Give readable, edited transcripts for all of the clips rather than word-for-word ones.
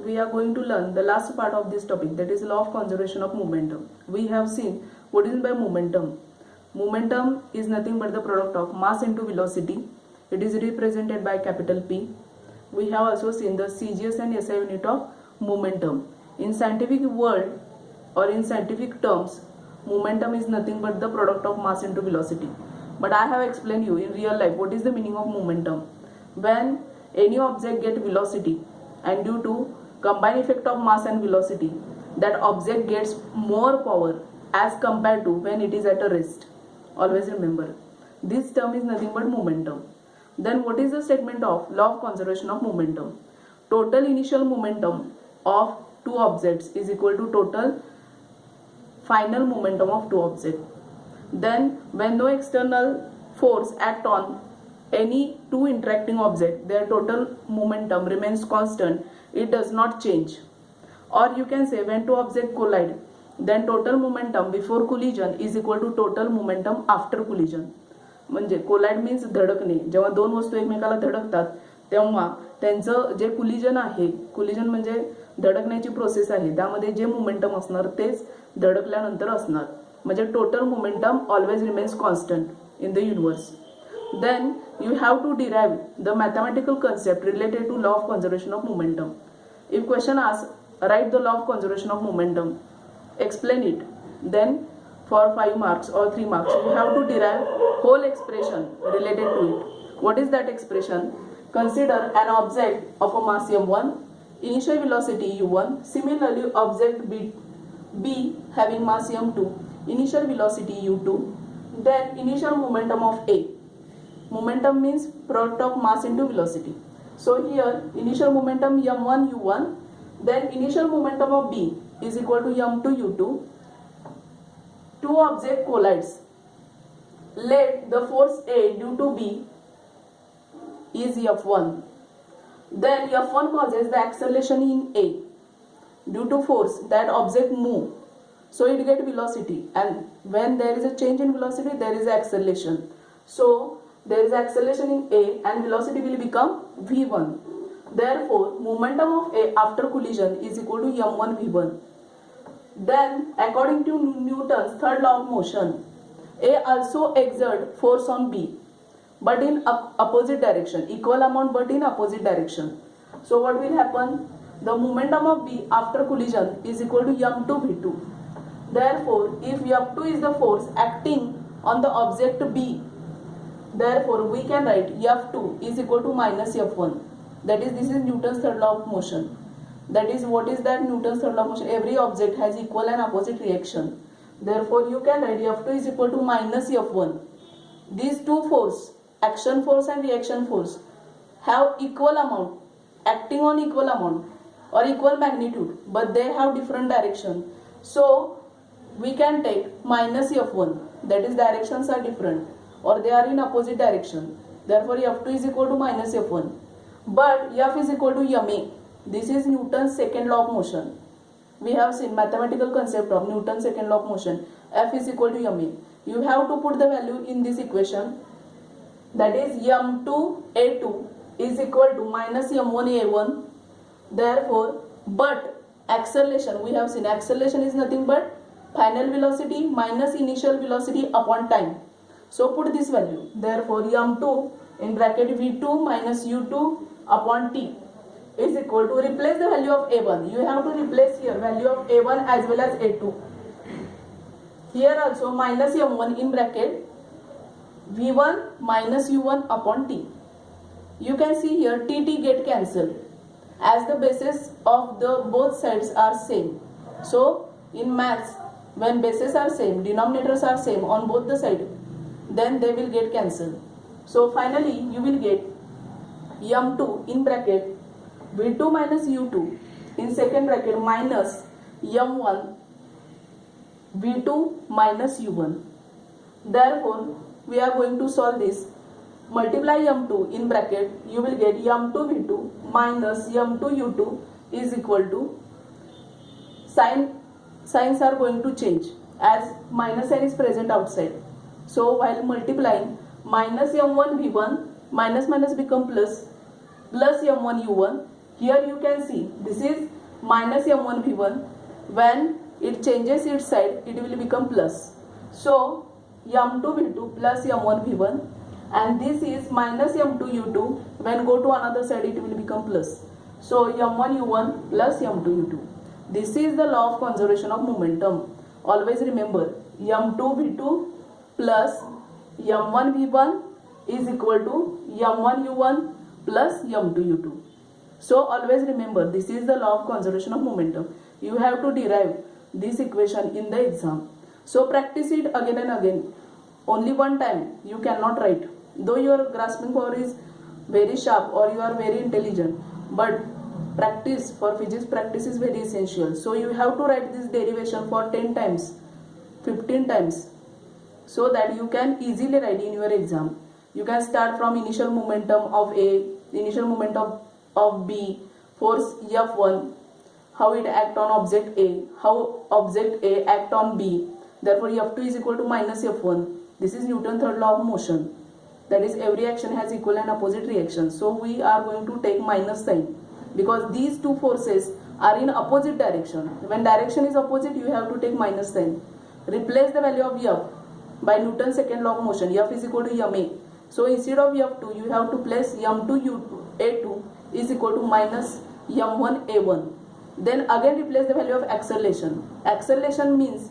we are going to learn the last part of this topic, that is law of conservation of momentum. We have seen what is by momentum. Momentum is nothing but the product of mass into velocity. It is represented by capital P. We have also seen the CGS and SI unit of momentum. In scientific world or in scientific terms, momentum is nothing but the product of mass into velocity. But I have explained you in real life what is the meaning of momentum. When any object get velocity and due to combined effect of mass and velocity, that object gets more power as compared to when it is at a rest. Always remember, this term is nothing but momentum. Then what is the statement of law of conservation of momentum? Total initial momentum of two objects is equal to total final momentum of two objects. Then when no external force act on any two interacting object, their total momentum remains constant, it does not change. Or you can say when two objects collide, then total momentum before collision is equal to total momentum after collision. म्हणजे collide means धडकणे. जेव्हा दोन वस्तू एकमेकाला धडकतात तेव्हा त्यांचं जे collision आहे, collision म्हणजे धडकण्याची process आहे, त्यामध्ये जे मोमेंटम असणार तेच धडकल्यानंतर असणार. म्हणजे total momentum always remains constant in the universe. Then you have to derive the mathematical concept related to law of conservation of momentum. If question asks, write the law of conservation of momentum, explain it. Then for 5 marks or 3 marks, you have to derive whole expression related to it. What is that expression? Consider an object of a mass m1, initial velocity u1. Similarly, object B having mass m2, initial velocity u2. Then initial momentum of A. Momentum means product of mass into velocity. So here initial momentum m1 u1, then initial momentum of B is equal to m2 u2. Two objects collides. Let the force A due to B is F1. Then F1 causes the acceleration in A due to force that object move. So it gets velocity, and when there is a change in velocity, there is acceleration. So there is acceleration in A and velocity will become v1. Therefore, momentum of A after collision is equal to m1 v1. Then, according to Newton's third law of motion, A also exerts force on B, but in opposite direction, equal amount but in opposite direction. So what will happen? The momentum of B after collision is equal to m2 v2. Therefore, if F2 is the force acting on the object B, therefore we can write F2 is equal to minus F1. That is, this is Newton's third law of motion. That is, what is that Newton's third law of motion? Every object has equal and opposite reaction. Therefore you can write F2 is equal to minus F1. These two forces, action force and reaction force, have equal amount, acting on equal amount or equal magnitude, but they have different direction. So we can take minus F1, that is, directions are different or they are in opposite direction. Therefore F2 is equal to minus F1. But F is equal to ma. This is Newton's second law of motion. We have seen mathematical concept of Newton's second law of motion. F is equal to ma. You have to put the value in this equation. That is, m2 a2 is equal to minus m1 a1. Therefore, but acceleration, we have seen acceleration is nothing but final velocity minus initial velocity upon time. So put this value. Therefore m2 in bracket v2 minus u2 upon t is equal to, replace the value of a1. You have to replace here value of a1 as well as a2. Here also minus m1 in bracket v1 minus u1 upon t. You can see here tt get cancelled as the bases of the both sides are same. So in maths, when bases are same, denominators are same on both the sides, then they will get cancelled. So finally you will get m2 in bracket v2 minus u2 in second bracket minus m1 v2 minus u1. Therefore we are going to solve this. Multiply m2 in bracket, you will get m2 v2 minus m2 u2 is equal to, signs are going to change as minus sign is present outside. So while multiplying, minus m1 v1 minus minus become plus m1 u1. Here you can see this is minus m1 v1. When it changes its side, it will become plus. So m2 v2 plus m1 v1, and this is minus m2 u2. When go to another side, it will become plus. So m1 u1 plus m2 u2. This is the law of conservation of momentum. Always remember, m2 v2 plus m1 v1 is equal to m1 u1 plus m2 u2. So always remember, this is the law of conservation of momentum. You have to derive this equation in the exam. So practice it again and again. Only one time you cannot write. Though your grasping power is very sharp or you are very intelligent, but practice for physics, practice is very essential. So you have to write this derivation for 10 times, 15 times, so that you can easily write in your exam. You can start from initial momentum of A, initial momentum of B, force F1, how it act on object A, how object A act on B. Therefore F2 is equal to minus F1. This is Newton's third law of motion. That is, every action has equal and opposite reaction. So we are going to take minus sign because these two forces are in opposite direction. When direction is opposite, you have to take minus sign. Replace the value of F by Newton's second law of motion. F is equal to ma. So instead of F2, you have to place m2 a2 is equal to minus m1 a1. Then again replace the value of acceleration. Acceleration means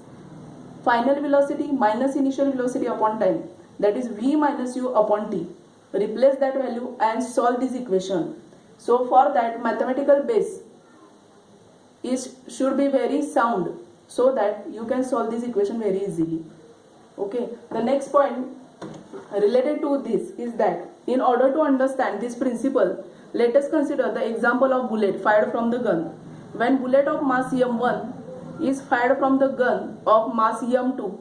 final velocity minus initial velocity upon time. That is v minus u upon t. Replace that value and solve this equation. So for that, mathematical base should be very sound, so that you can solve this equation very easily. Okay. The next point related to this is that in order to understand this principle, let us consider the example of bullet fired from the gun. When bullet of mass m1 is fired from the gun of mass m2,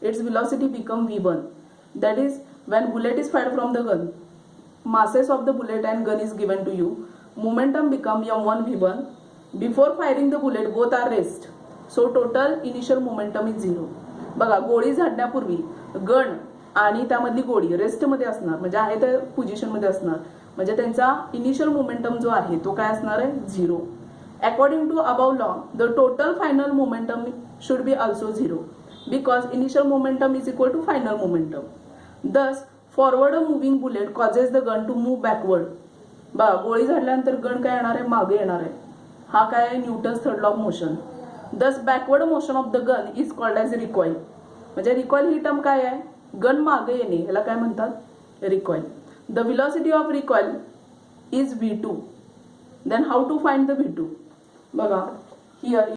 its velocity become v1. That is, when bullet is fired from the gun, masses of the bullet and gun is given to you, momentum become m1 v1. Before firing the bullet, both are rest. So total initial momentum is 0. बघा, गोळी झाडण्यापूर्वी gun आणि त्यामधली गोळी rest मध्ये असणार, म्हणजे आहे त्या position मध्ये असणार, म्हणजे त्यांचा इनिशियल मोमेंटम जो आहे तो काय असणार आहे, 0. According to above law, the total final momentum should be also 0 because initial momentum is equal to final momentum. Thus forward moving bullet causes the gun to move backward. बघा, गोळी झाडल्यानंतर gun काय येणार आहे, मागे येणार आहे. हा काय आहे, Newton's third law of motion. Thus backward motion of the gun is called as recoil. म्हणजे रिकॉइल ही टर्म काय आहे, गन मागे येणे, याला काय म्हणतात, recoil. The velocity of recoil is v2. Then how to find the v2. बघा, हियर